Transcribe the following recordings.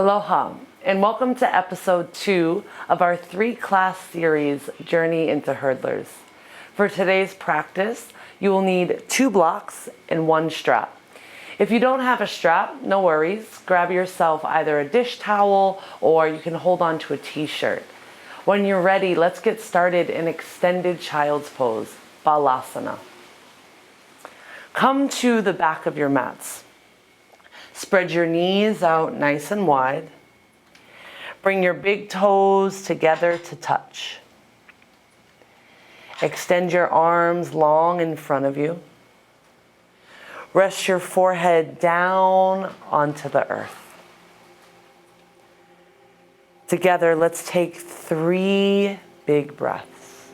Aloha, and welcome to episode 2 of our 3-class series, Journey into Hurdlers. For today's practice, you will need 2 blocks and 1 strap. If you don't have a strap, no worries. Grab yourself either a dish towel or you can hold on to a t-shirt. When you're ready, let's get started in extended child's pose, Balasana. Come to the back of your mats. Spread your knees out nice and wide. Bring your big toes together to touch. Extend your arms long in front of you. Rest your forehead down onto the earth. Together, let's take 3 big breaths.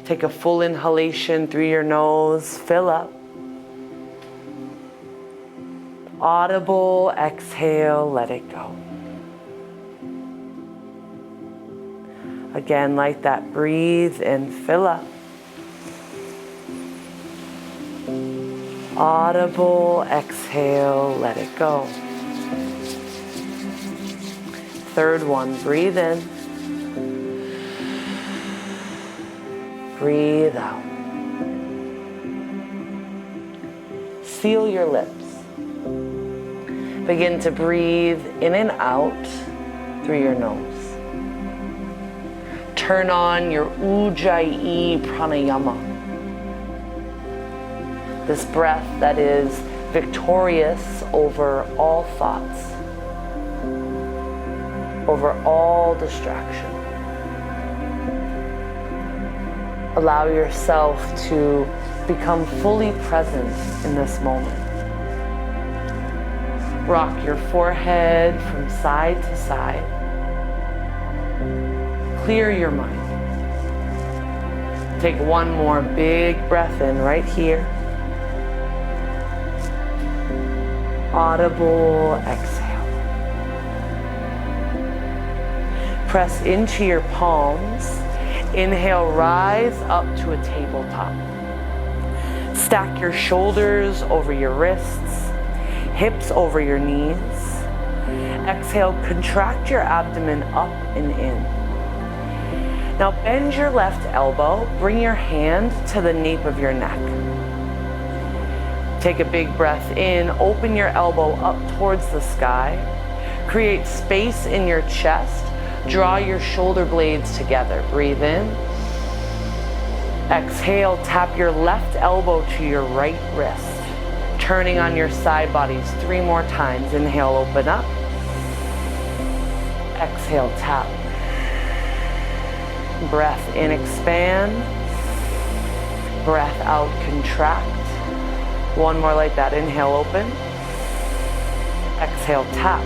Take a full inhalation through your nose, fill up. Audible exhale, let it go. Again, like that, breathe and fill up. Audible exhale, let it go. Third one, breathe in. Breathe out. Seal your lips. Begin to breathe in and out through your nose. Turn on your Ujjayi pranayama. This breath that is victorious over all thoughts, over all distraction. Allow yourself to become fully present in this moment. Rock your forehead from side to side. Clear your mind. Take one more big breath in right here. Audible exhale. Press into your palms. Inhale, rise up to a tabletop. Stack your shoulders over your wrists. Hips over your knees. Exhale, contract your abdomen up and in. Now bend your left elbow, bring your hand to the nape of your neck. Take a big breath in, open your elbow up towards the sky. Create space in your chest, draw your shoulder blades together. Breathe in. Exhale, tap your left elbow to your right wrist. Turning on your side bodies 3 more times. Inhale, open up. Exhale, tap. Breath in, expand. Breath out, contract. 1 more like that. Inhale, open. Exhale, tap.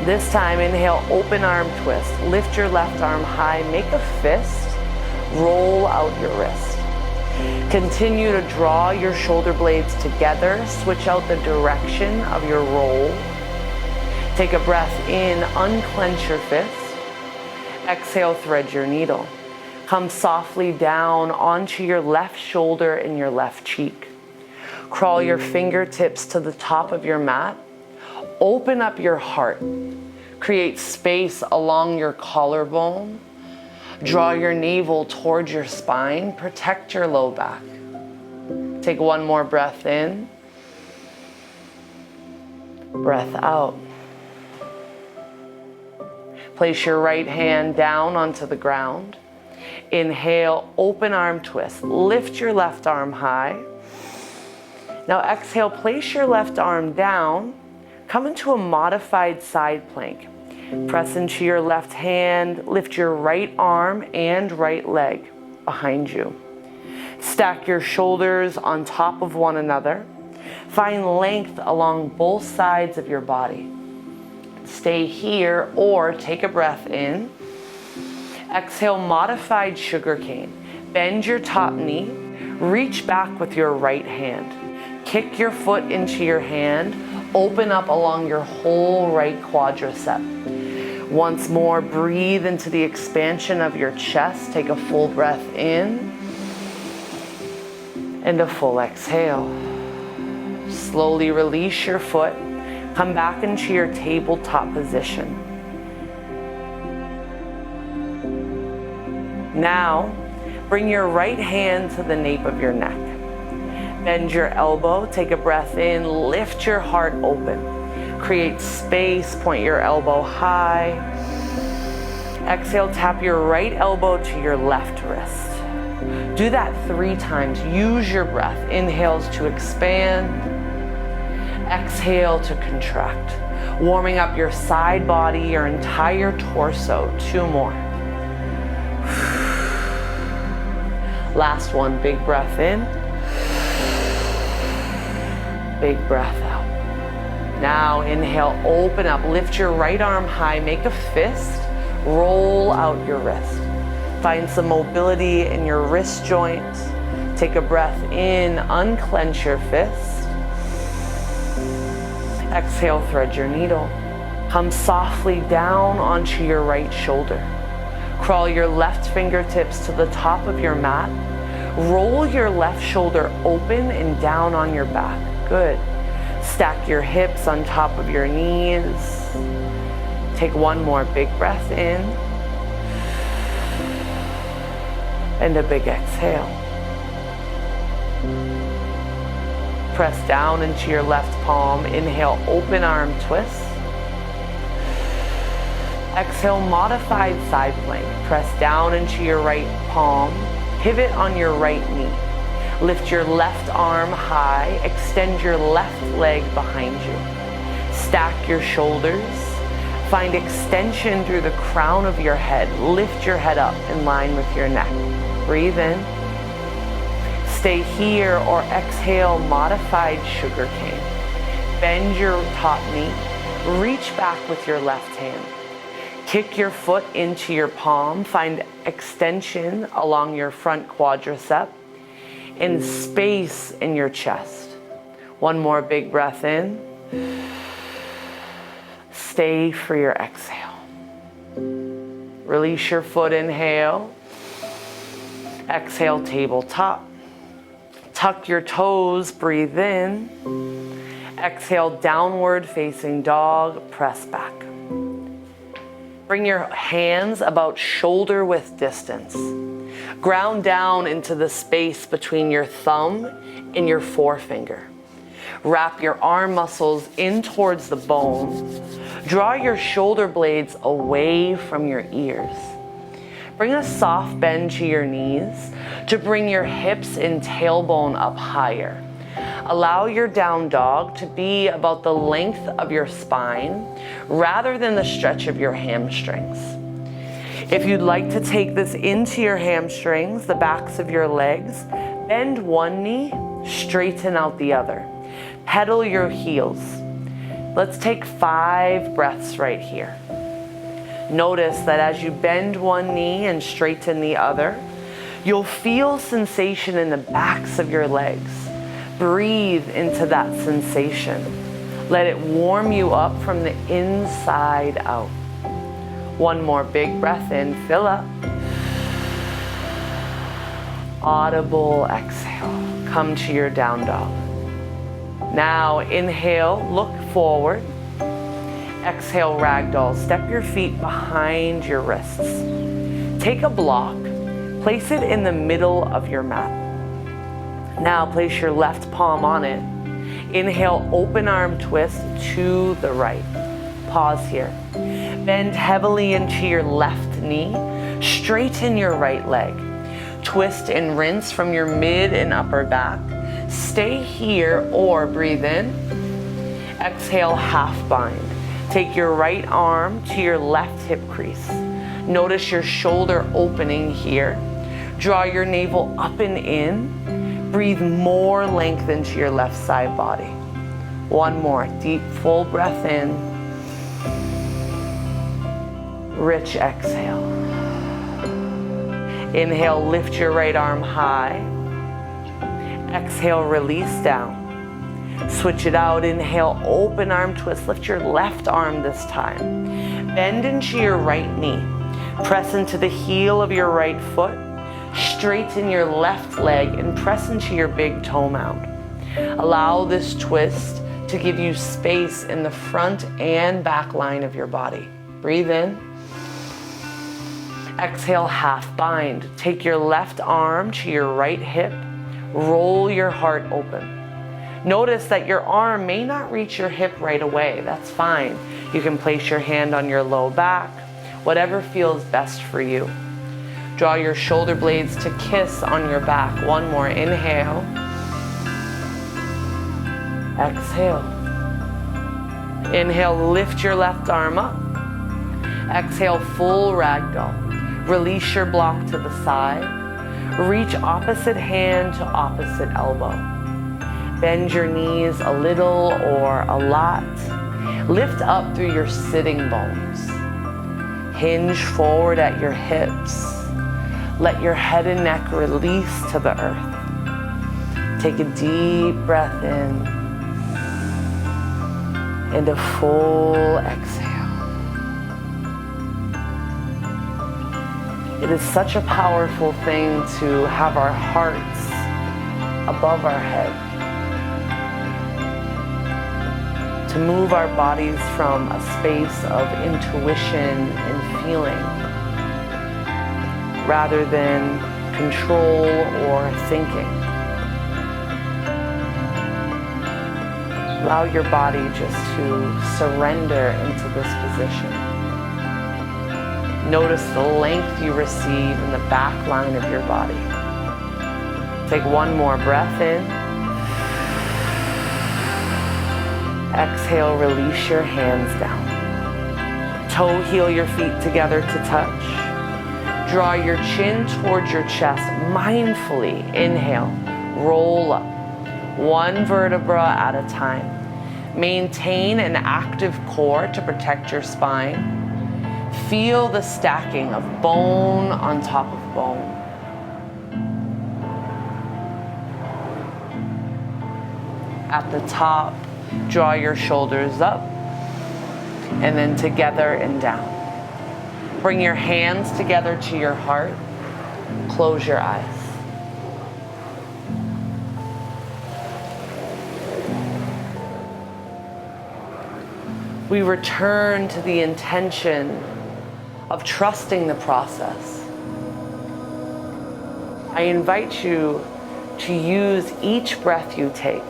This time, inhale, open arm twist. Lift your left arm high, make a fist. Roll out your wrist. Continue to draw your shoulder blades together. Switch out the direction of your roll. Take a breath in, unclench your fist. Exhale, thread your needle. Come softly down onto your left shoulder and your left cheek. Crawl your fingertips to the top of your mat. Open up your heart. Create space along your collarbone. Draw your navel towards your spine. Protect your low back. Take 1 more breath in. Breath out. Place your right hand down onto the ground. Inhale, open arm twist. Lift your left arm high. Now exhale, place your left arm down. Come into a modified side plank. Press into your left hand, lift your right arm and right leg behind you. Stack your shoulders on top of one another. Find length along both sides of your body. Stay here or take a breath in. Exhale, modified sugar cane. Bend your top knee. Reach back with your right hand. Kick your foot into your hand. Open up along your whole right quadricep. Once more, breathe into the expansion of your chest. Take a full breath in and a full exhale. Slowly release your foot. Come back into your tabletop position. Now, bring your right hand to the nape of your neck. Bend your elbow, take a breath in, lift your heart open. Create space, point your elbow high. Exhale, tap your right elbow to your left wrist. Do that 3 times. Use your breath. Inhales to expand. Exhale to contract. Warming up your side body, your entire torso. 2 more. Last one, big breath in. Big breath out. Now inhale, open up, lift your right arm high, make a fist, roll out your wrist. Find some mobility in your wrist joints. Take a breath in, unclench your fist. Exhale, thread your needle. Come softly down onto your right shoulder. Crawl your left fingertips to the top of your mat. Roll your left shoulder open and down on your back. Good. Stack your hips on top of your knees. Take 1 more big breath in. And a big exhale. Press down into your left palm. Inhale, open arm twist. Exhale, modified side plank. Press down into your right palm. Pivot on your right knee. Lift your left arm high. Extend your left leg behind you. Stack your shoulders. Find extension through the crown of your head. Lift your head up in line with your neck. Breathe in. Stay here or exhale, modified sugar cane. Bend your top knee. Reach back with your left hand. Kick your foot into your palm. Find extension along your front quadricep and space in your chest. 1 more big breath in. Stay for your exhale. Release your foot, inhale. Exhale, tabletop. Tuck your toes, breathe in. Exhale, downward facing dog, press back. Bring your hands about shoulder width distance. Ground down into the space between your thumb and your forefinger. Wrap your arm muscles in towards the bone. Draw your shoulder blades away from your ears. Bring a soft bend to your knees to bring your hips and tailbone up higher. Allow your down dog to be about the length of your spine rather than the stretch of your hamstrings. If you'd like to take this into your hamstrings, the backs of your legs, bend one knee, straighten out the other. Pedal your heels. Let's take 5 breaths right here. Notice that as you bend one knee and straighten the other, you'll feel sensation in the backs of your legs. Breathe into that sensation. Let it warm you up from the inside out. 1 more big breath in, fill up. Audible exhale. Come to your down dog. Now inhale, look forward. Exhale, ragdoll. Step your feet behind your wrists. Take a block, place it in the middle of your mat. Now place your left palm on it. Inhale, open arm twist to the right. Pause here. Bend heavily into your left knee. Straighten your right leg. Twist and rinse from your mid and upper back. Stay here or breathe in. Exhale, half bind. Take your right arm to your left hip crease. Notice your shoulder opening here. Draw your navel up and in. Breathe more length into your left side body. 1 more, deep, full breath in. Rich exhale. Inhale, lift your right arm high. Exhale, release down. Switch it out, inhale, open arm twist. Lift your left arm this time. Bend into your right knee. Press into the heel of your right foot. Straighten your left leg and press into your big toe mound. Allow this twist to give you space in the front and back line of your body. Breathe in. Exhale, half bind. Take your left arm to your right hip. Roll your heart open. Notice that your arm may not reach your hip right away. That's fine. You can place your hand on your low back, whatever feels best for you. Draw your shoulder blades to kiss on your back. One more. Inhale. Exhale. Inhale, lift your left arm up. Exhale, full ragdoll. Release your block to the side. Reach opposite hand to opposite elbow. Bend your knees a little or a lot. Lift up through your sitting bones. Hinge forward at your hips. Let your head and neck release to the earth. Take a deep breath in and a full exhale. It is such a powerful thing to have our hearts above our head, to move our bodies from a space of intuition and feeling rather than control or thinking. Allow your body just to surrender into this position. Notice the length you receive in the back line of your body. Take one more breath in. Exhale, release your hands down. Toe heel your feet together to touch. Draw your chin towards your chest mindfully. Inhale, roll up. One vertebra at a time. Maintain an active core to protect your spine. Feel the stacking of bone on top of bone. At the top, draw your shoulders up and then together and down. Bring your hands together to your heart. Close your eyes. We return to the intention of trusting the process. I invite you to use each breath you take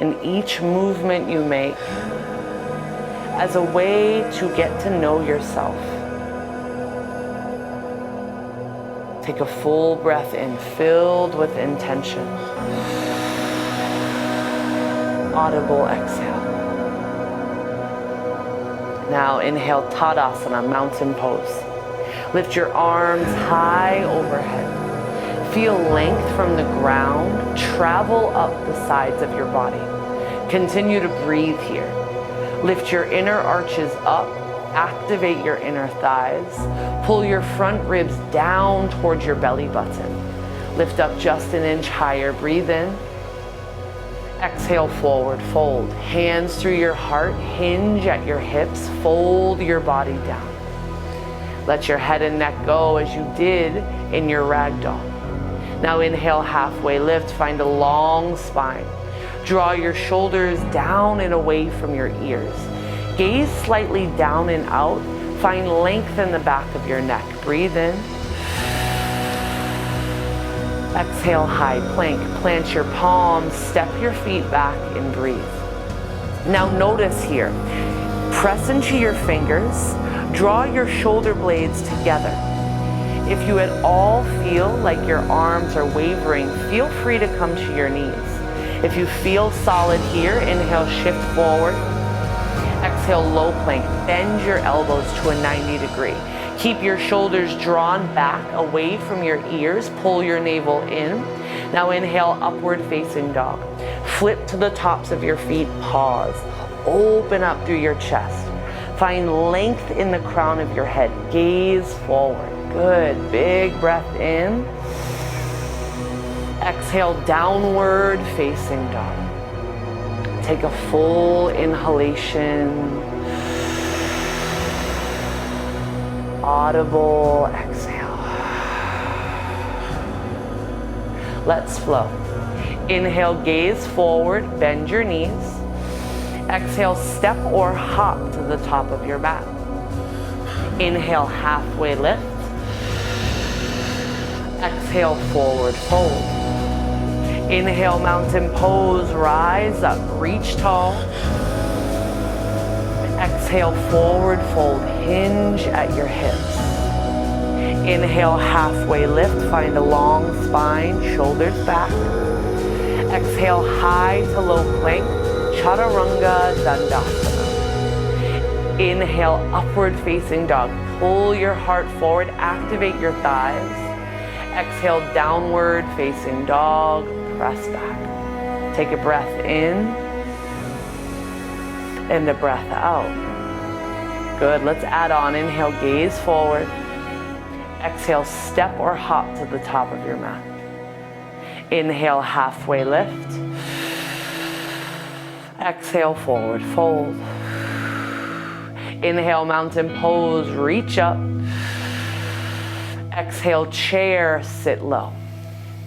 and each movement you make as a way to get to know yourself. Take a full breath in, filled with intention. Audible exhale. Now inhale, Tadasana, mountain pose. Lift your arms high overhead. Feel length from the ground travel up the sides of your body. Continue to breathe here. Lift your inner arches up, activate your inner thighs. Pull your front ribs down towards your belly button. Lift up just an inch higher, breathe in. Exhale, forward fold. Hands through your heart, hinge at your hips, fold your body down. Let your head and neck go as you did in your ragdoll. Now inhale, halfway lift, find a long spine. Draw your shoulders down and away from your ears. Gaze slightly down and out, find length in the back of your neck. Breathe in. Exhale, high plank. Plant your palms, step your feet back and breathe. Now notice here, press into your fingers, draw your shoulder blades together. If you at all feel like your arms are wavering, feel free to come to your knees. If you feel solid here, inhale, shift forward. Exhale, low plank. Bend your elbows to a 90 degree. Keep your shoulders drawn back away from your ears. Pull your navel in. Now inhale, upward facing dog. Flip to the tops of your feet. Pause. Open up through your chest. Find length in the crown of your head. Gaze forward. Good. Big breath in. Exhale, downward facing dog. Take a full inhalation. Audible exhale. Let's flow. Inhale, gaze forward, bend your knees. Exhale, step or hop to the top of your mat. Inhale, halfway lift. Exhale, forward fold. Inhale, mountain pose, rise up, reach tall. Exhale, forward fold, hinge at your hips. Inhale, halfway lift, find a long spine, shoulders back. Exhale, high to low plank, chaturanga dandasana. Inhale, upward facing dog. Pull your heart forward, activate your thighs. Exhale, downward facing dog, press back. Take a breath in and a breath out. Good, let's add on. Inhale, gaze forward. Exhale, step or hop to the top of your mat. Inhale, halfway lift. Exhale, forward fold. Inhale, mountain pose, reach up. Exhale, chair, sit low.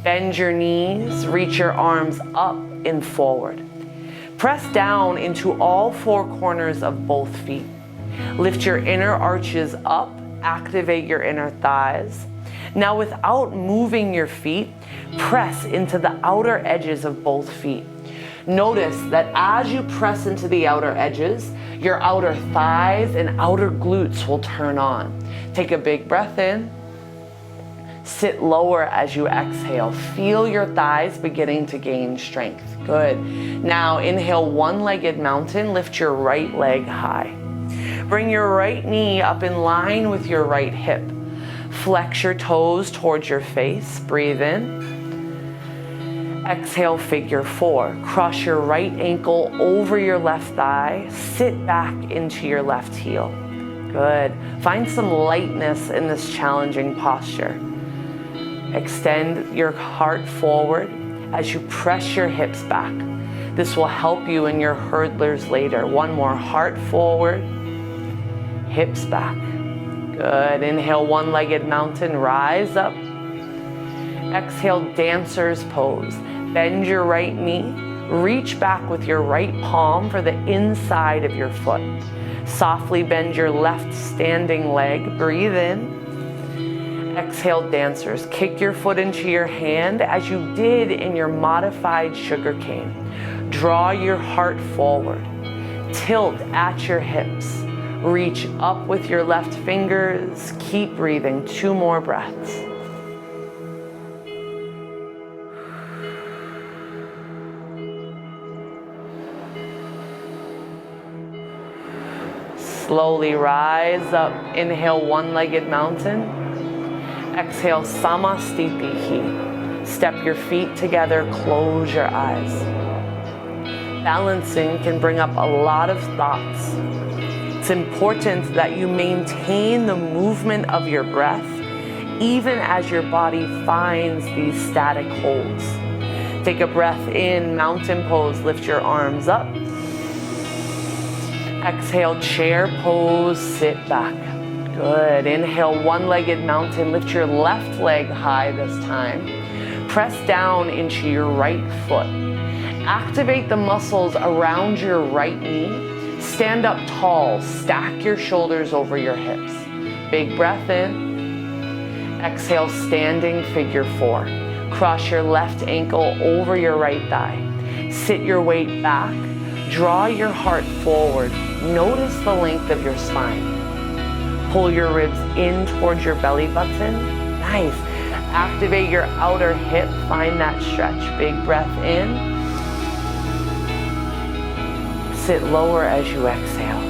Bend your knees, reach your arms up and forward. Press down into all four corners of both feet. Lift your inner arches up, activate your inner thighs. Now, without moving your feet, press into the outer edges of both feet. Notice that as you press into the outer edges, your outer thighs and outer glutes will turn on. Take a big breath in. Sit lower as you exhale. Feel your thighs beginning to gain strength. Good. Now inhale, one-legged mountain. Lift your right leg high. Bring your right knee up in line with your right hip. Flex your toes towards your face. Breathe in. Exhale, figure four. Cross your right ankle over your left thigh. Sit back into your left heel. Good. Find some lightness in this challenging posture. Extend your heart forward as you press your hips back. This will help you in your hurdlers later. One more, heart forward, hips back. Good. Inhale, one-legged mountain, rise up. Exhale, dancer's pose. Bend your right knee. Reach back with your right palm for the inside of your foot. Softly bend your left standing leg. Breathe in. Exhale, dancers. Kick your foot into your hand as you did in your modified sugar cane. Draw your heart forward. Tilt at your hips. Reach up with your left fingers. Keep breathing. 2 more breaths. Slowly rise up. Inhale, one-legged mountain. Exhale, Samastitihi. Step your feet together, close your eyes. Balancing can bring up a lot of thoughts. It's important that you maintain the movement of your breath even as your body finds these static holds. Take a breath in, mountain pose, lift your arms up. Exhale, chair pose, sit back. Good. Inhale, one-legged mountain. Lift your left leg high this time. Press down into your right foot. Activate the muscles around your right knee. Stand up tall. Stack your shoulders over your hips. Big breath in. Exhale, standing figure four. Cross your left ankle over your right thigh. Sit your weight back. Draw your heart forward. Notice the length of your spine. Pull your ribs in towards your belly button. Nice. Activate your outer hip. Find that stretch. Big breath in. Sit lower as you exhale.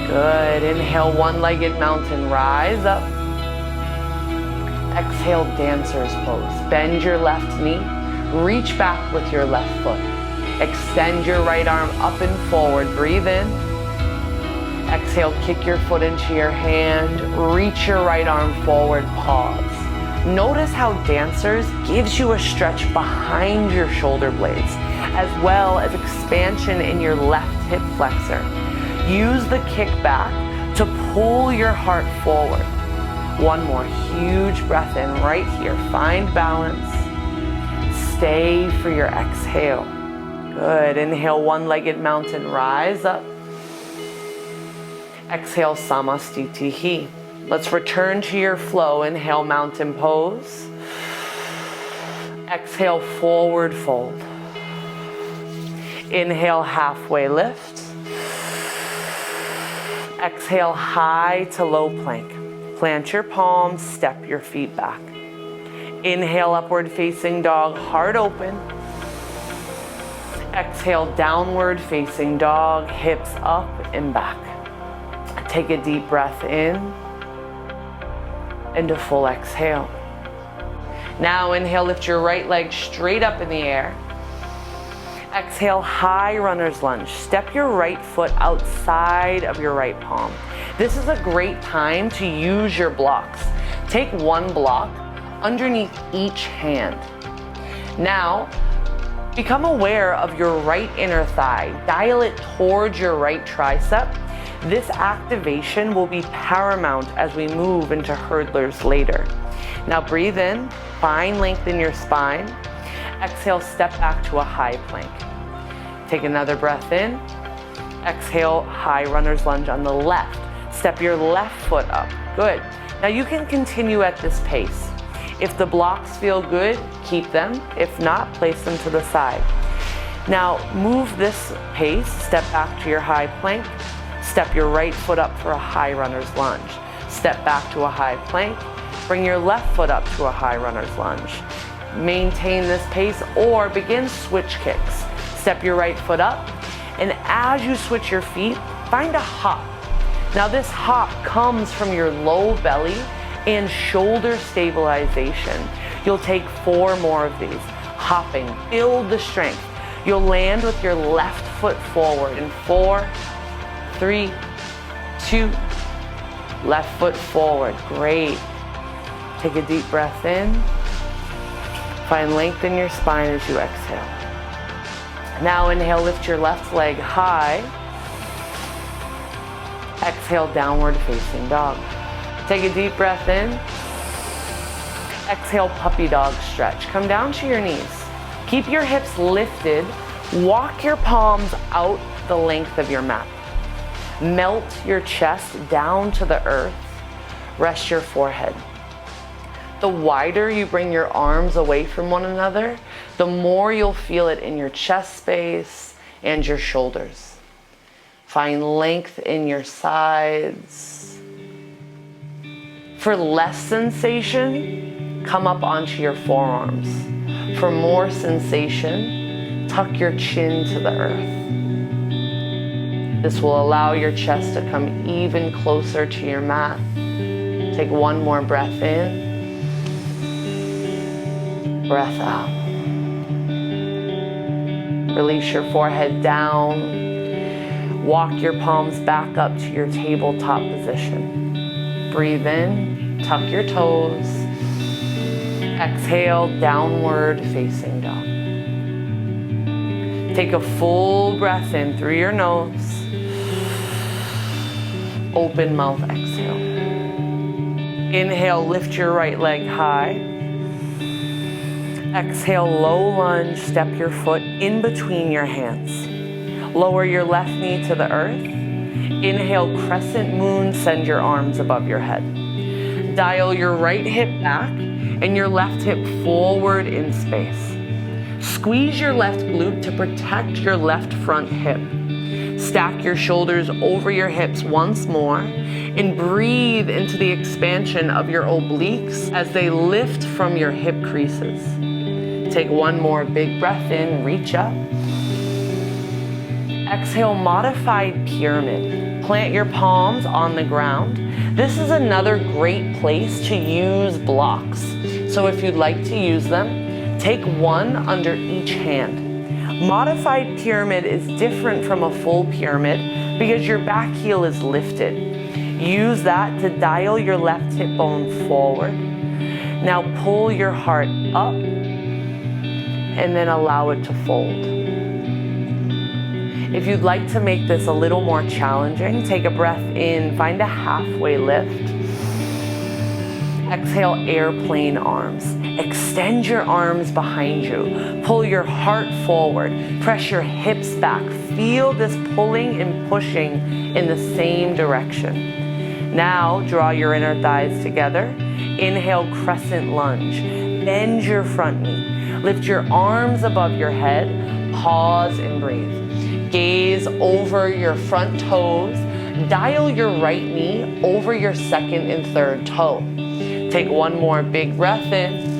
Good. Inhale, one-legged mountain. Rise up. Exhale, dancer's pose. Bend your left knee. Reach back with your left foot. Extend your right arm up and forward. Breathe in. Exhale, kick your foot into your hand. Reach your right arm forward, pause. Notice how dancers gives you a stretch behind your shoulder blades, as well as expansion in your left hip flexor. Use the kick back to pull your heart forward. One more huge breath in right here. Find balance. Stay for your exhale. Good. Inhale, one-legged mountain, rise up. Exhale, Samastitihi. Let's return to your flow. Inhale, mountain pose. Exhale, forward fold. Inhale, halfway lift. Exhale, high to low plank. Plant your palms, step your feet back. Inhale, upward facing dog, heart open. Exhale, downward facing dog, hips up and back. Take a deep breath in and a full exhale. Now inhale, lift your right leg straight up in the air. Exhale, high runner's lunge. Step your right foot outside of your right palm. This is a great time to use your blocks. Take one block underneath each hand. Now, become aware of your right inner thigh. Dial it towards your right tricep. This activation will be paramount as we move into hurdlers later. Now breathe in, find length in your spine. Exhale, step back to a high plank. Take another breath in. Exhale, high runner's lunge on the left. Step your left foot up. Good. Now you can continue at this pace. If the blocks feel good, keep them. If not, place them to the side. Now move this pace, step back to your high plank. Step your right foot up for a high runner's lunge. Step back to a high plank. Bring your left foot up to a high runner's lunge. Maintain this pace or begin switch kicks. Step your right foot up, and as you switch your feet, find a hop. Now this hop comes from your low belly and shoulder stabilization. You'll take 4 more of these. Hopping, build the strength. You'll land with your left foot forward in 4, 3, 2, left foot forward. Great. Take a deep breath in. Find length in your spine as you exhale. Now inhale, lift your left leg high. Exhale, downward facing dog. Take a deep breath in. Exhale, puppy dog stretch. Come down to your knees. Keep your hips lifted. Walk your palms out the length of your mat. Melt your chest down to the earth. Rest your forehead. The wider you bring your arms away from one another, the more you'll feel it in your chest space and your shoulders. Find length in your sides. For less sensation, come up onto your forearms. For more sensation, tuck your chin to the earth. This will allow your chest to come even closer to your mat. Take one more breath in. Breath out. Release your forehead down. Walk your palms back up to your tabletop position. Breathe in, tuck your toes. Exhale, downward facing dog. Take a full breath in through your nose. Open mouth, exhale. Inhale, lift your right leg high. Exhale, low lunge, step your foot in between your hands. Lower your left knee to the earth. Inhale, crescent moon, send your arms above your head. Dial your right hip back and your left hip forward in space. Squeeze your left glute to protect your left front hip. Stack your shoulders over your hips once more and breathe into the expansion of your obliques as they lift from your hip creases. Take one more big breath in, reach up. Exhale, modified pyramid. Plant your palms on the ground. This is another great place to use blocks. So if you'd like to use them, take one under each hand. Modified pyramid is different from a full pyramid because your back heel is lifted. Use that to dial your left hip bone forward. Now pull your heart up and then allow it to fold. If you'd like to make this a little more challenging, take a breath in, find a halfway lift. Exhale, airplane arms. Extend your arms behind you. Pull your heart forward. Press your hips back. Feel this pulling and pushing in the same direction. Now, draw your inner thighs together. Inhale, crescent lunge. Bend your front knee. Lift your arms above your head. Pause and breathe. Gaze over your front toes. Dial your right knee over your second and third toe. Take one more big breath in.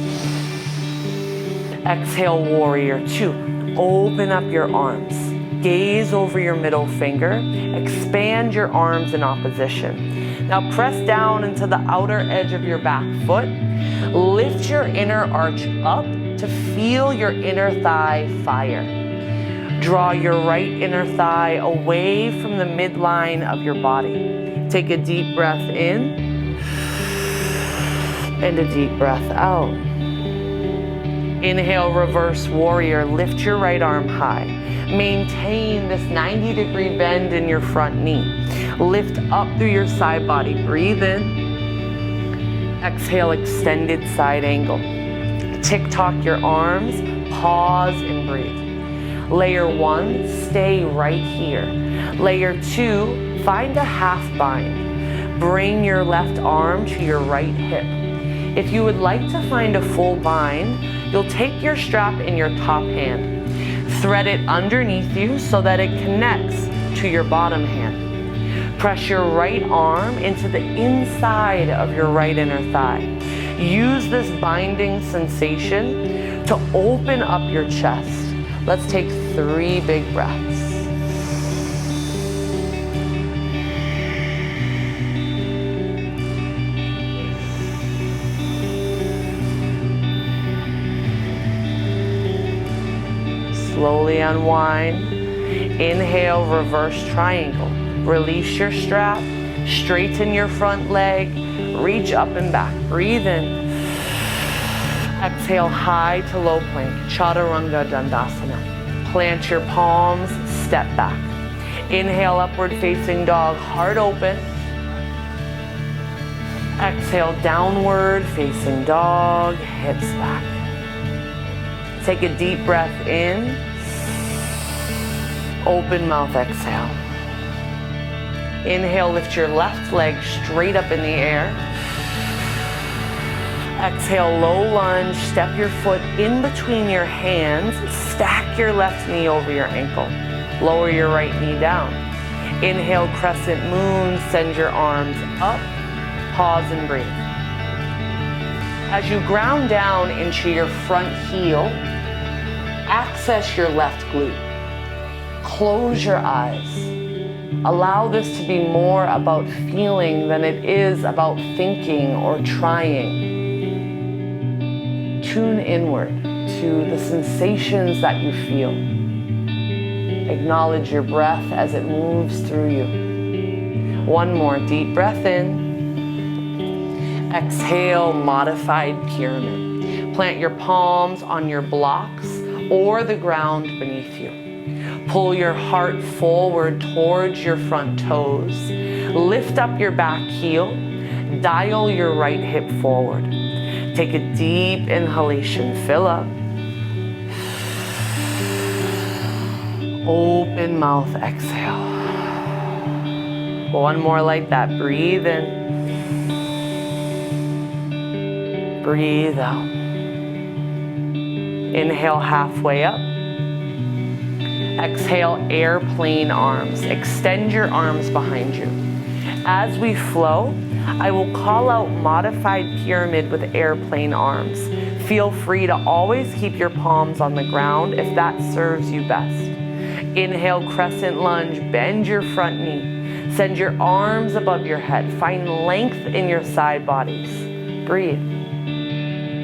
Exhale, warrior two. Open up your arms. Gaze over your middle finger. Expand your arms in opposition. Now press down into the outer edge of your back foot. Lift your inner arch up to feel your inner thigh fire. Draw your right inner thigh away from the midline of your body. Take a deep breath in and a deep breath out. Inhale, reverse warrior. Lift your right arm high. Maintain this 90-degree bend in your front knee. Lift up through your side body. Breathe in. Exhale, extended side angle. Tick-tock your arms. Pause and breathe. Layer one, stay right here. Layer two, find a half bind. Bring your left arm to your right hip. If you would like to find a full bind, you'll take your strap in your top hand. Thread it underneath you so that it connects to your bottom hand. Press your right arm into the inside of your right inner thigh. Use this binding sensation to open up your chest. Let's take 3 big breaths. Slowly unwind. Inhale, reverse triangle. Release your strap. Straighten your front leg. Reach up and back. Breathe in. Exhale, high to low plank. Chaturanga Dandasana. Plant your palms. Step back. Inhale, upward facing dog. Heart open. Exhale, downward facing dog. Hips back. Take a deep breath in. Open mouth, exhale. Inhale, lift your left leg straight up in the air. Exhale, low lunge. Step your foot in between your hands. Stack your left knee over your ankle. Lower your right knee down. Inhale, crescent moon. Send your arms up. Pause and breathe. As you ground down into your front heel, access your left glute. Close your eyes. Allow this to be more about feeling than it is about thinking or trying. Tune inward to the sensations that you feel. Acknowledge your breath as it moves through you. One more deep breath in. Exhale, modified pyramid. Plant your palms on your blocks or the ground beneath you. Pull your heart forward towards your front toes. Lift up your back heel. Dial your right hip forward. Take a deep inhalation. Fill up. Open mouth. Exhale. One more like that. Breathe in. Breathe out. Inhale, halfway up. Exhale, airplane arms. Extend your arms behind you. As we flow, I will call out modified pyramid with airplane arms. Feel free to always keep your palms on the ground if that serves you best. Inhale, crescent lunge. Bend your front knee. Send your arms above your head. Find length in your side bodies. Breathe.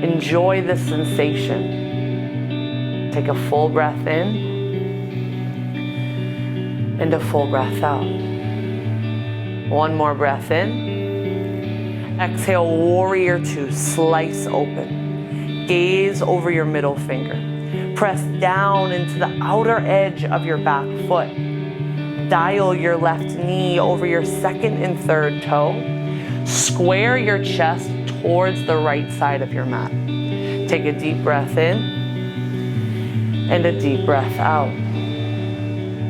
Enjoy the sensation. Take a full breath in and a full breath out. One more breath in. Exhale, warrior two, slice open. Gaze over your middle finger. Press down into the outer edge of your back foot. Dial your left knee over your second and third toe. Square your chest towards the right side of your mat. Take a deep breath in and a deep breath out.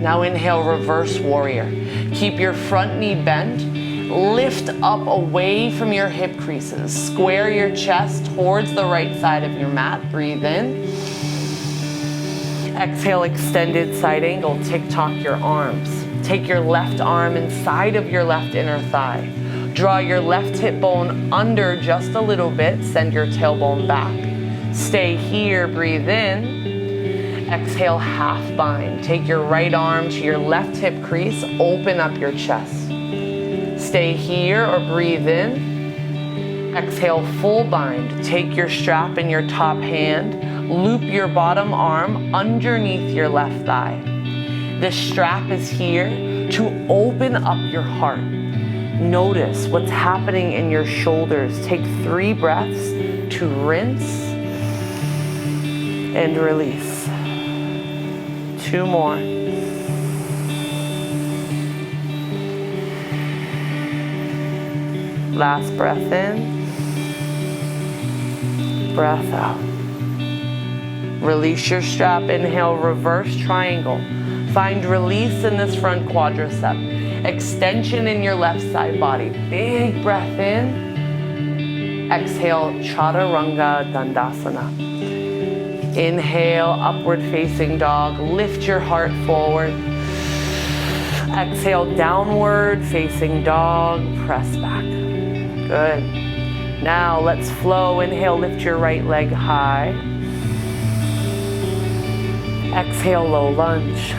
Now inhale, reverse warrior. Keep your front knee bent. Lift up away from your hip creases. Square your chest towards the right side of your mat. Breathe in. Exhale, extended side angle. Tick-tock your arms. Take your left arm inside of your left inner thigh. Draw your left hip bone under just a little bit. Send your tailbone back. Stay here. Breathe in. Exhale, half bind. Take your right arm to your left hip crease. Open up your chest. Stay here or breathe in. Exhale, full bind. Take your strap in your top hand. Loop your bottom arm underneath your left thigh. This strap is here to open up your heart. Notice what's happening in your shoulders. Take 3 breaths to rinse and release. 2 more. Last breath in, breath out. Release your strap. Inhale, reverse triangle. Find release in this front quadricep. Extension in your left side body. Big breath in. Exhale, Chaturanga Dandasana. Inhale, upward facing dog. Lift your heart forward. Exhale, downward facing dog. Press back. Good. Now let's flow. Inhale, lift your right leg high. Exhale, low lunge.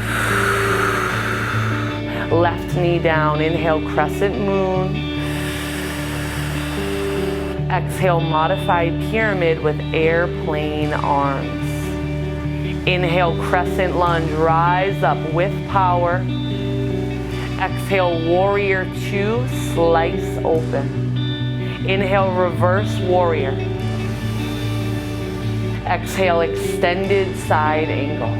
Left knee down. Inhale, crescent moon. Exhale, modified pyramid with airplane arms. Inhale, crescent lunge. Rise up with power. Exhale, warrior 2. Slice open. Inhale, reverse warrior. Exhale, extended side angle.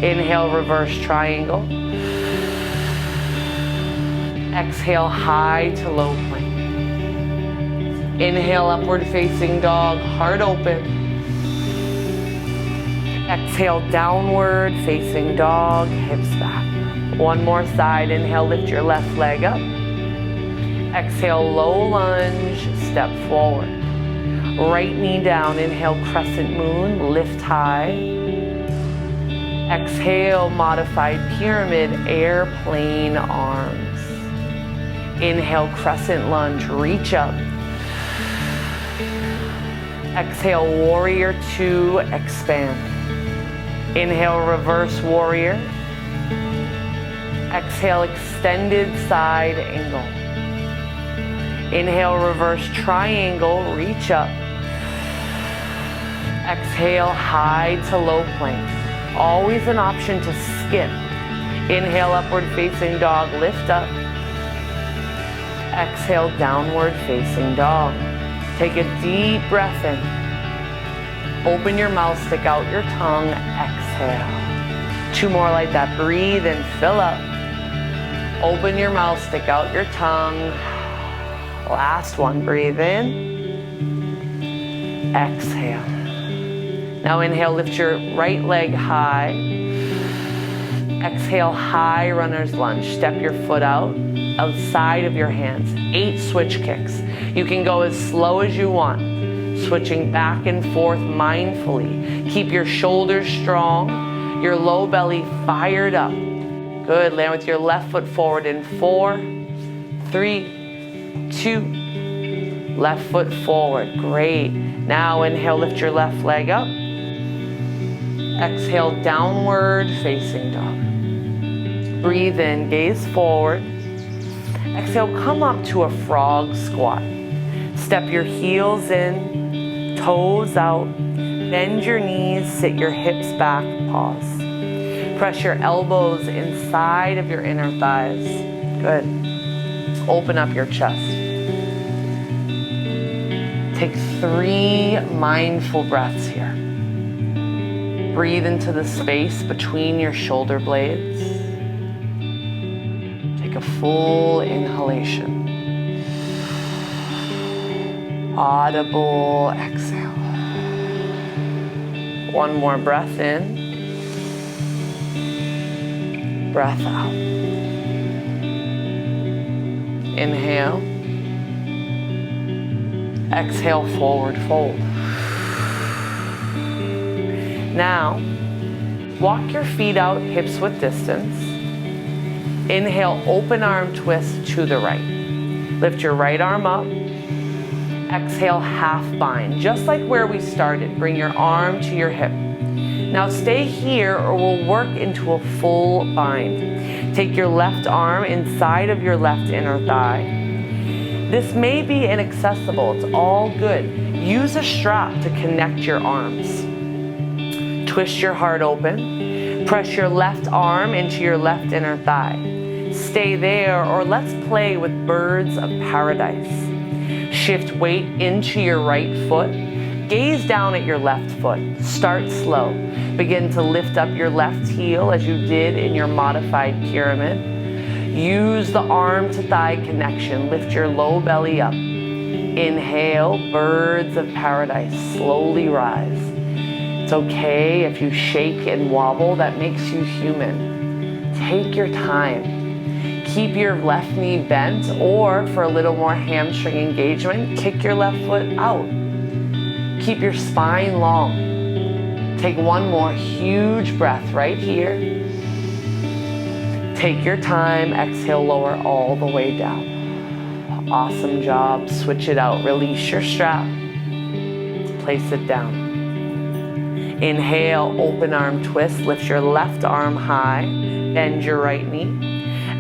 Inhale, reverse triangle. Exhale, high to low plank. Inhale, upward facing dog, heart open. Exhale, downward facing dog, hips back. One more side. Inhale, lift your left leg up. Exhale, low lunge, step forward. Right knee down. Inhale, crescent moon, lift high. Exhale, modified pyramid, airplane arms. Inhale, crescent lunge, reach up. Exhale, warrior 2, expand. Inhale, reverse warrior. Exhale, extended side angle. Inhale, reverse triangle, reach up. Exhale, high to low plank. Always an option to skip. Inhale, upward facing dog, lift up. Exhale, downward facing dog. Take a deep breath in. Open your mouth, stick out your tongue, exhale. 2 more like that. Breathe and fill up. Open your mouth, stick out your tongue. Last one. Breathe in. Exhale. Now inhale, lift your right leg high. Exhale, high runner's lunge. Step your foot out, outside of your hands. 8 switch kicks. You can go as slow as you want. Switching back and forth mindfully. Keep your shoulders strong, your low belly fired up. Good. Land with your left foot forward in 4, 3, 2. Left foot forward. Great. Now inhale, lift your left leg up. Exhale, downward facing dog. Breathe in, gaze forward. Exhale, come up to a frog squat. Step your heels in, toes out. Bend your knees, sit your hips back, pause. Press your elbows inside of your inner thighs. Good. Open up your chest. Take 3 mindful breaths here. Breathe into the space between your shoulder blades. Take a full inhalation. Audible exhale. One more breath in. Breath out. Inhale. Exhale, forward fold. Now, walk your feet out, hips width distance. Inhale, open arm twist to the right. Lift your right arm up. Exhale, half bind. Just like where we started, bring your arm to your hip. Now stay here or we'll work into a full bind. Take your left arm inside of your left inner thigh. This may be inaccessible, it's all good. Use a strap to connect your arms. Twist your heart open. Press your left arm into your left inner thigh. Stay there, or let's play with birds of paradise. Shift weight into your right foot. Gaze down at your left foot. Start slow. Begin to lift up your left heel as you did in your modified pyramid. Use the arm to thigh connection. Lift your low belly up. Inhale, birds of paradise. Slowly rise. It's okay if you shake and wobble. That makes you human. Take your time. Keep your left knee bent, or for a little more hamstring engagement, kick your left foot out. Keep your spine long. Take one more huge breath right here. Take your time, exhale, lower all the way down. Awesome job, switch it out. Release your strap, place it down. Inhale, open arm twist, lift your left arm high, bend your right knee.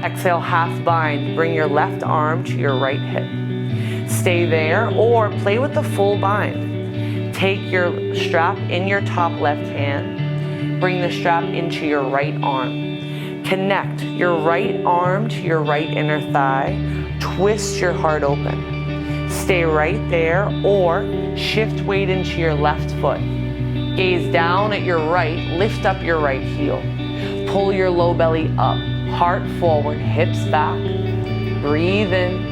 Exhale, half bind, bring your left arm to your right hip. Stay there or play with the full bind. Take your strap in your top left hand, bring the strap into your right arm. Connect your right arm to your right inner thigh. Twist your heart open. Stay right there or shift weight into your left foot. Gaze down at your right, lift up your right heel. Pull your low belly up, heart forward, hips back. Breathe in.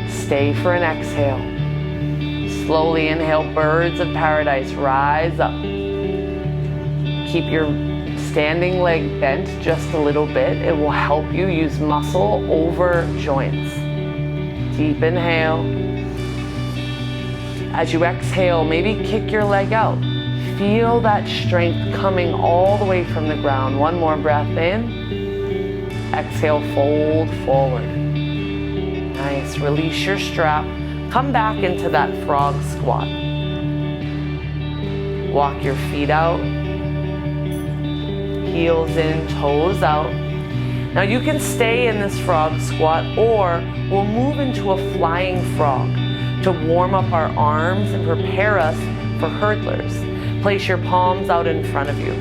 Stay for an exhale. Slowly inhale, birds of paradise, rise up. Keep your standing leg bent just a little bit. It will help you use muscle over joints. Deep inhale. As you exhale, maybe kick your leg out. Feel that strength coming all the way from the ground. One more breath in. Exhale, fold forward. Nice, release your strap. Come back into that frog squat. Walk your feet out. Heels in, toes out. Now you can stay in this frog squat or we'll move into a flying frog to warm up our arms and prepare us for hurdlers. Place your palms out in front of you.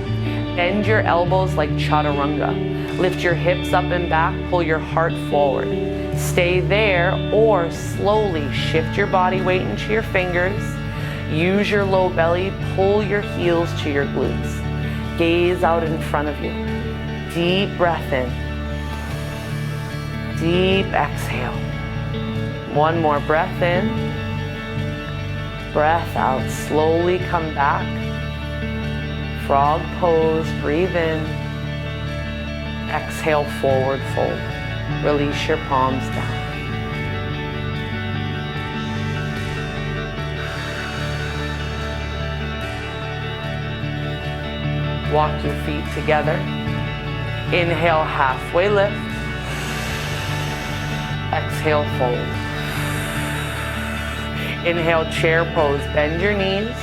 Bend your elbows like chaturanga. Lift your hips up and back, pull your heart forward. Stay there or slowly shift your body weight into your fingers. Use your low belly, pull your heels to your glutes. Gaze out in front of you. Deep breath in. Deep exhale. One more breath in. Breath out. Slowly come back. Frog pose. Breathe in. Exhale, forward fold. Release your palms down. Walk your feet together. Inhale, halfway lift. Exhale, fold. Inhale, chair pose. Bend your knees.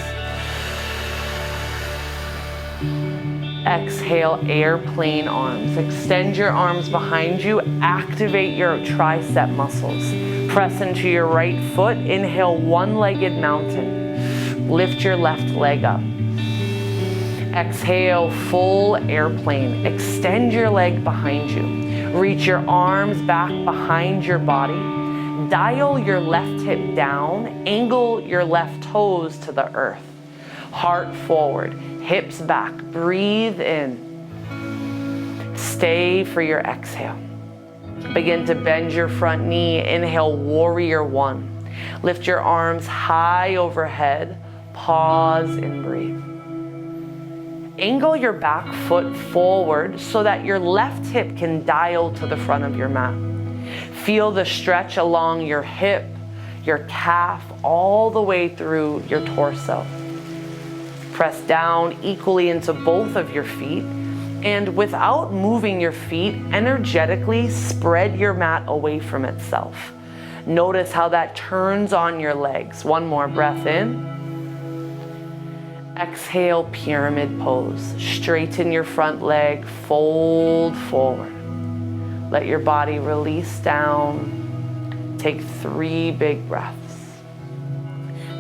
Exhale, airplane arms. Extend your arms behind you. Activate your tricep muscles. Press into your right foot. Inhale, one-legged mountain. Lift your left leg up. Exhale, full airplane. Extend your leg behind you. Reach your arms back behind your body. Dial your left hip down. Angle your left toes to the earth. Heart forward, hips back. Breathe in. Stay for your exhale. Begin to bend your front knee. Inhale, warrior one. Lift your arms high overhead. Pause and breathe. Angle your back foot forward so that your left hip can dial to the front of your mat. Feel the stretch along your hip, your calf, all the way through your torso. Press down equally into both of your feet, and without moving your feet, energetically spread your mat away from itself. Notice how that turns on your legs. One more breath in. Exhale, pyramid pose. Straighten your front leg, fold forward. Let your body release down. Take 3 big breaths.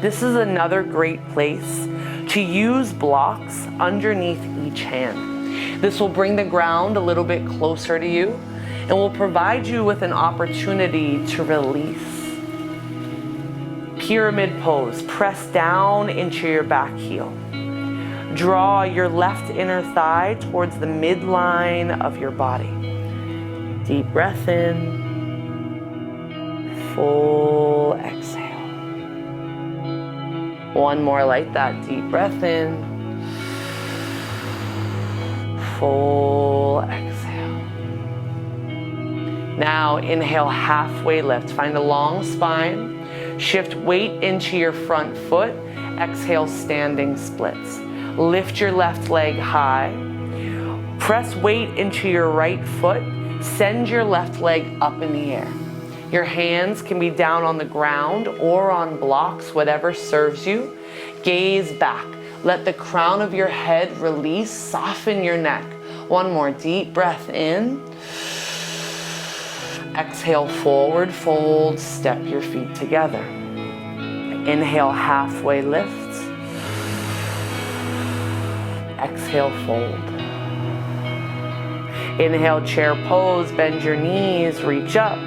This is another great place to use blocks underneath each hand. This will bring the ground a little bit closer to you and will provide you with an opportunity to release. Pyramid pose. Press down into your back heel. Draw your left inner thigh towards the midline of your body. Deep breath in. Full exhale. One more like that. Deep breath in. Full exhale. Now inhale, halfway lift. Find a long spine. Shift weight into your front foot. Exhale, standing splits. Lift your left leg high. Press weight into your right foot. Send your left leg up in the air. Your hands can be down on the ground or on blocks, whatever serves you. Gaze back. Let the crown of your head release. Soften your neck. One more deep breath in. Exhale, forward fold. Step your feet together. Inhale, halfway lift. Exhale, fold. Inhale, chair pose. Bend your knees. Reach up.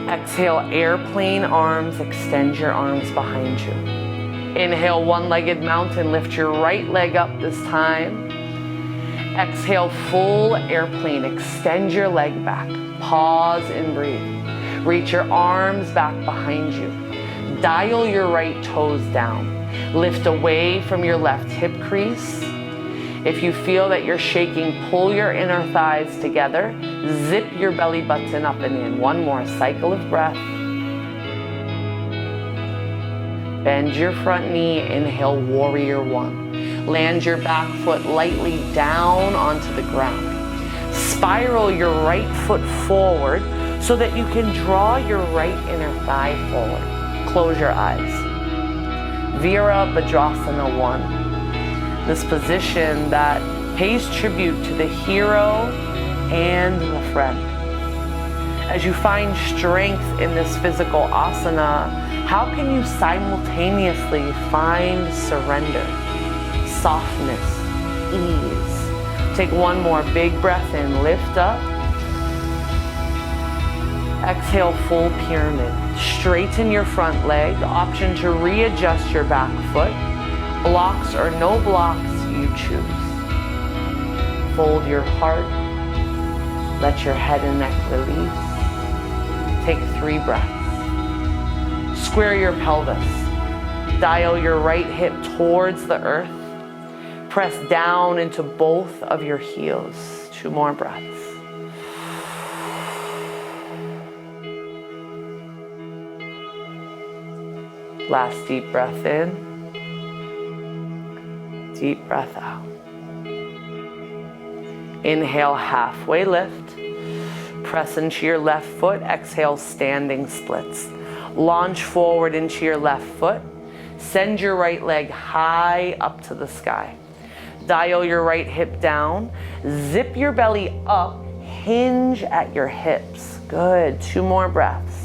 Exhale, airplane arms. Extend your arms behind you. Inhale, one-legged mountain. Lift your right leg up this time. Exhale, full airplane. Extend your leg back. Pause and breathe. Reach your arms back behind you. Dial your right toes down. Lift away from your left hip crease. If you feel that you're shaking, pull your inner thighs together. Zip your belly button up and in. One more cycle of breath. Bend your front knee. Inhale, warrior one. Land your back foot lightly down onto the ground. Spiral your right foot forward so that you can draw your right inner thigh forward. Close your eyes. Virabhadrasana 1. This position that pays tribute to the hero and the friend. As you find strength in this physical asana, how can you simultaneously find surrender, softness, ease? Take one more big breath in, lift up. Exhale, full pyramid. Straighten your front leg, option to readjust your back foot. Blocks or no blocks, you choose. Fold your heart. Let your head and neck release. Take 3 breaths. Square your pelvis. Dial your right hip towards the earth. Press down into both of your heels. 2 more breaths. Last deep breath in. Deep breath out. Inhale, halfway lift. Press into your left foot. Exhale, standing splits. Launch forward into your left foot. Send your right leg high up to the sky. Dial your right hip down. Zip your belly up. Hinge at your hips. Good. 2 more breaths.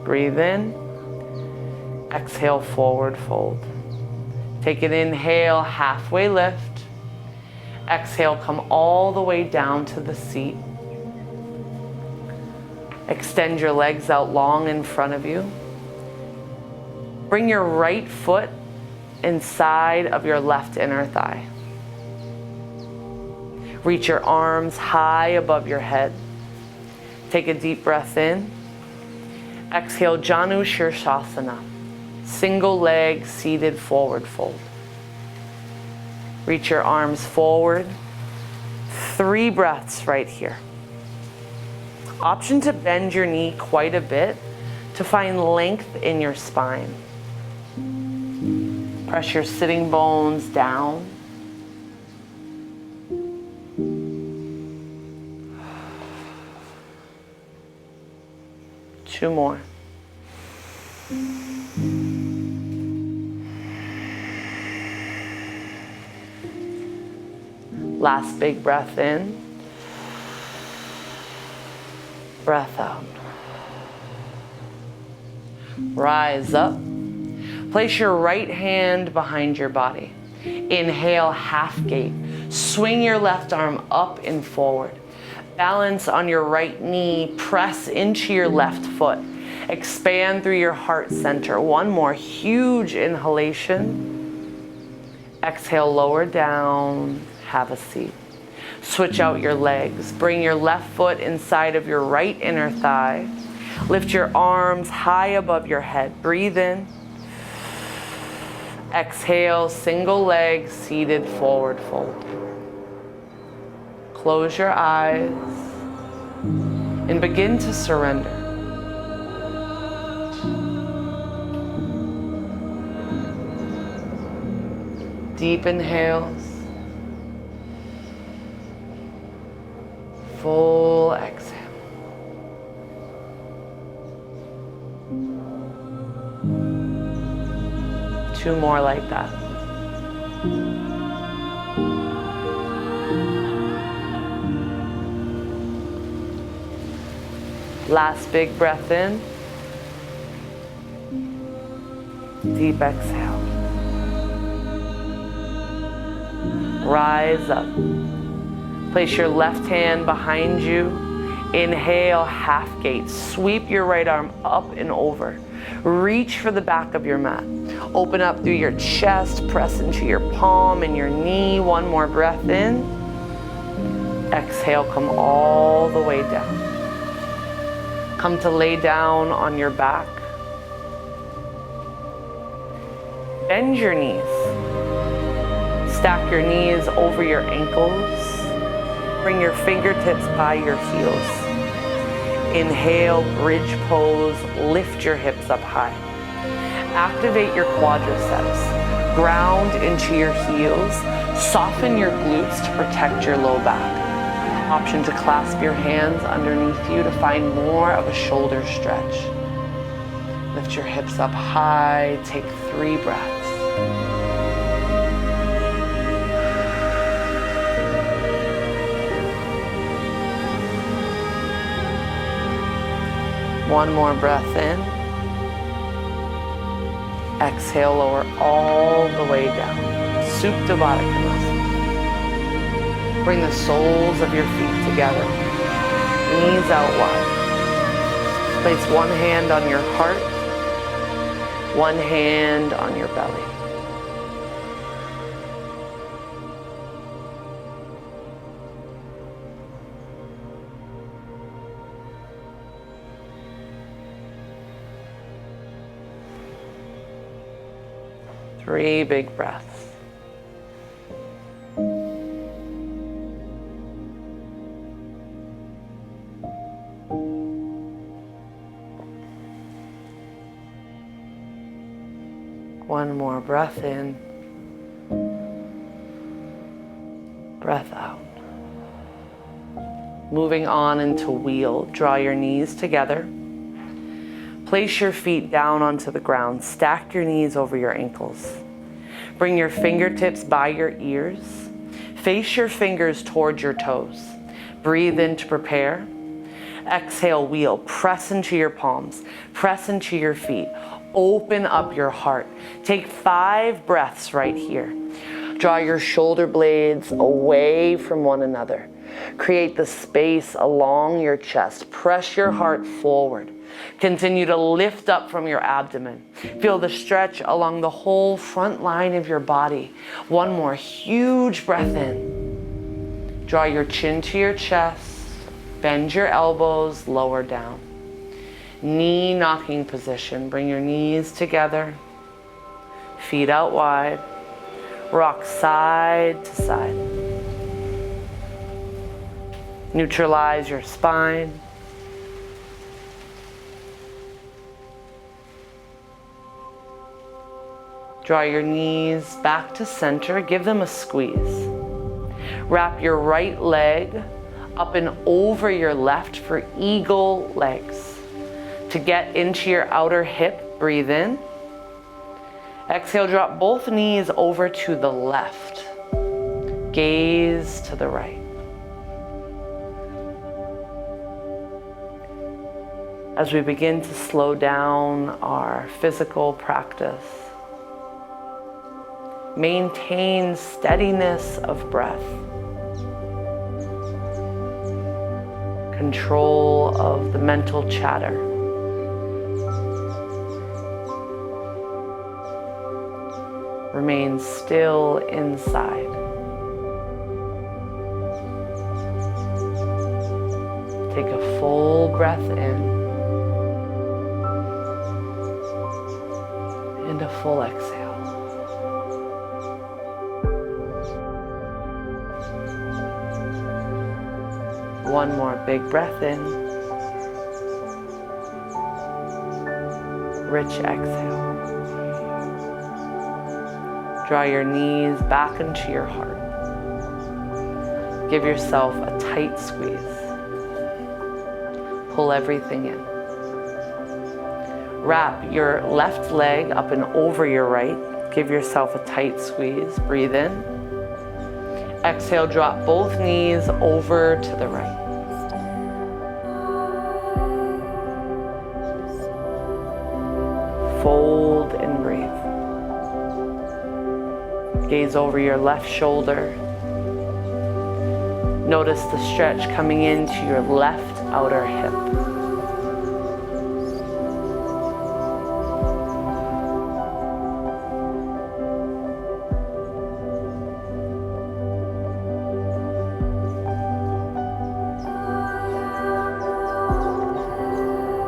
Breathe in. Exhale, forward fold. Take an inhale, halfway lift. Exhale, come all the way down to the seat. Extend your legs out long in front of you. Bring your right foot inside of your left inner thigh. Reach your arms high above your head. Take a deep breath in. Exhale, Janu Shirshasana. Single leg seated forward fold. Reach your arms forward. 3 breaths right here. Option to bend your knee quite a bit to find length in your spine. Press your sitting bones down. Two more. Last big breath in. Breath out. Rise up. Place your right hand behind your body. Inhale, half gate. Swing your left arm up and forward. Balance on your right knee. Press into your left foot. Expand through your heart center. One more huge inhalation. Exhale, lower down. Have a seat. Switch out your legs. Bring your left foot inside of your right inner thigh. Lift your arms high above your head. Breathe in. Exhale, single leg, seated forward fold. Close your eyes and begin to surrender. Deep inhales. Full exhale. Two more like that. Last big breath in. Deep exhale. Rise up. Place your left hand behind you. Inhale, half gate. Sweep your right arm up and over. Reach for the back of your mat. Open up through your chest. Press into your palm and your knee. One more breath in. Exhale, come all the way down. Come to lay down on your back. Bend your knees. Stack your knees over your ankles. Bring your fingertips by your heels. Inhale, bridge pose. Lift your hips up high. Activate your quadriceps. Ground into your heels. Soften your glutes to protect your low back. Option to clasp your hands underneath you to find more of a shoulder stretch. Lift your hips up high. Take 3 breaths. One more breath in. Exhale, lower all the way down. Supta Baddha Konasana. Bring the soles of your feet together. Knees out wide. Place one hand on your heart. One hand on your belly. Three big breaths. One more breath in. Breath out. Moving on into wheel. Draw your knees together. Place your feet down onto the ground. Stack your knees over your ankles. Bring your fingertips by your ears. Face your fingers towards your toes. Breathe in to prepare. Exhale, wheel. Press into your palms. Press into your feet. Open up your heart. Take 5 breaths right here. Draw your shoulder blades away from one another. Create the space along your chest. Press your heart forward. Continue to lift up from your abdomen. Feel the stretch along the whole front line of your body. One more huge breath in. Draw your chin to your chest. Bend your elbows, lower down. Knee knocking position. Bring your knees together. Feet out wide. Rock side to side. Neutralize your spine. Draw your knees back to center. Give them a squeeze. Wrap your right leg up and over your left for eagle legs. To get into your outer hip, breathe in. Exhale, drop both knees over to the left. Gaze to the right. As we begin to slow down our physical practice, maintain steadiness of breath, control of the mental chatter. Remain still inside. Take a full breath in and a full exhale. One more big breath in. Rich exhale. Draw your knees back into your heart. Give yourself a tight squeeze. Pull everything in. Wrap your left leg up and over your right. Give yourself a tight squeeze. Breathe in. Exhale, drop both knees over to the right. Fold and breathe. Gaze over your left shoulder. Notice the stretch coming into your left outer hip.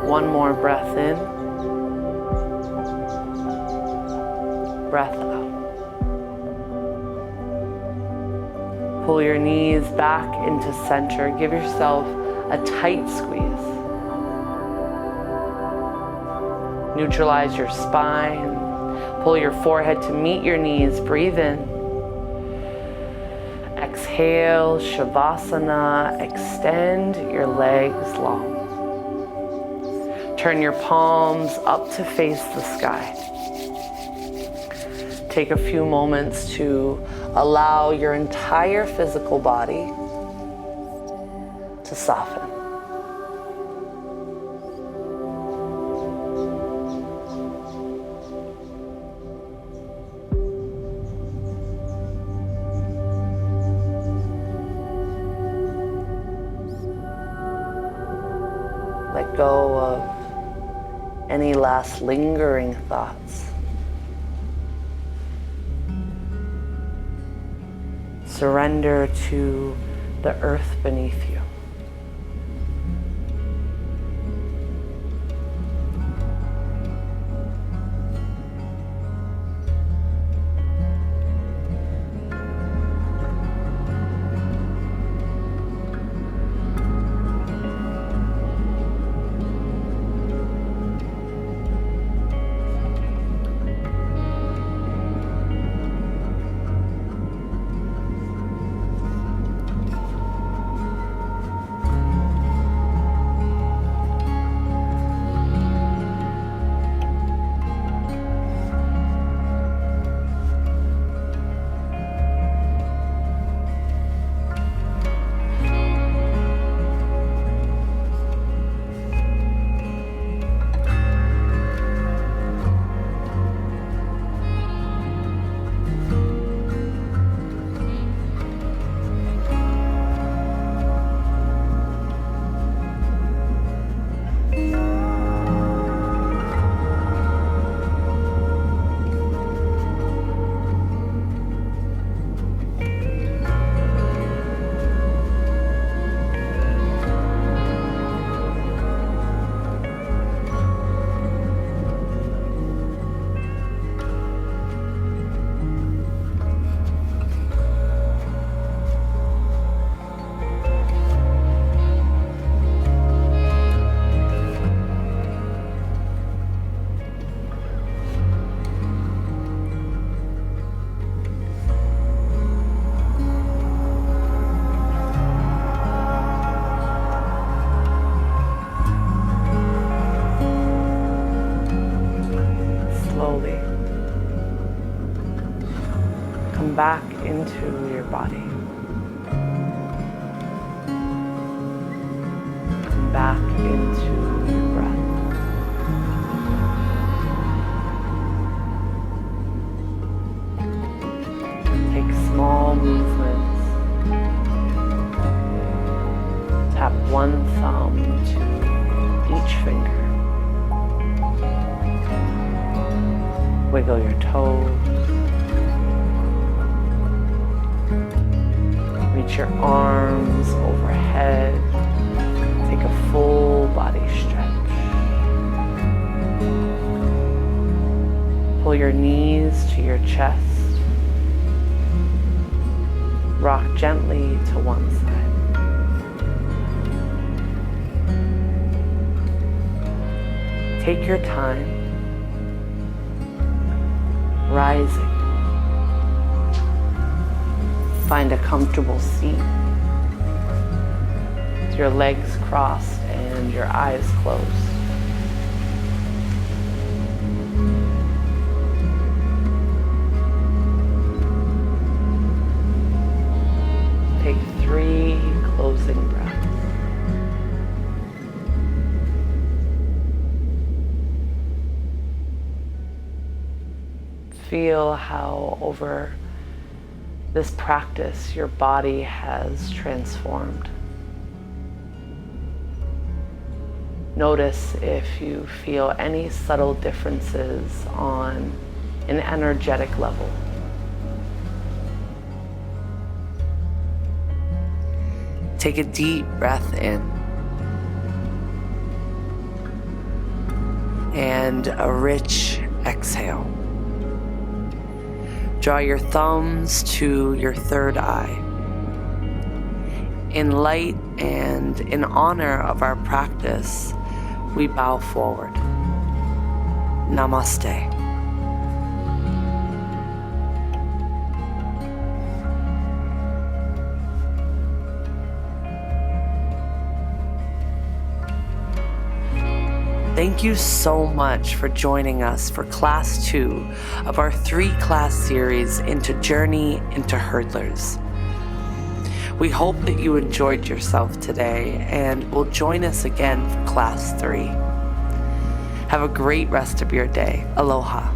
One more breath in. Breath out. Pull your knees back into center. Give yourself a tight squeeze. Neutralize your spine. Pull your forehead to meet your knees. Breathe in. Exhale, Shavasana. Extend your legs long. Turn your palms up to face the sky. Take a few moments to allow your entire physical body to soften. Let go of any last lingering thoughts. Surrender to the earth beneath you. come back into your body. Back into your breath. Take small movements. Tap one thumb to each finger. Wiggle your toes. Reach your arms overhead. Take a full body stretch. Pull your knees to your chest. Rock gently to one side. Take your time, rising. Find a comfortable seat. Your legs crossed and your eyes closed. Take 3 closing breaths. Feel how over this practice your body has transformed. Notice if you feel any subtle differences on an energetic level. Take a deep breath in and a rich exhale. Draw your thumbs to your third eye. In light and in honor of our practice, we bow forward. Namaste. Thank you so much for joining us for Class 2 of our 3-class series into Journey into Hurdlers. We hope that you enjoyed yourself today and will join us again for Class 3. Have a great rest of your day. Aloha.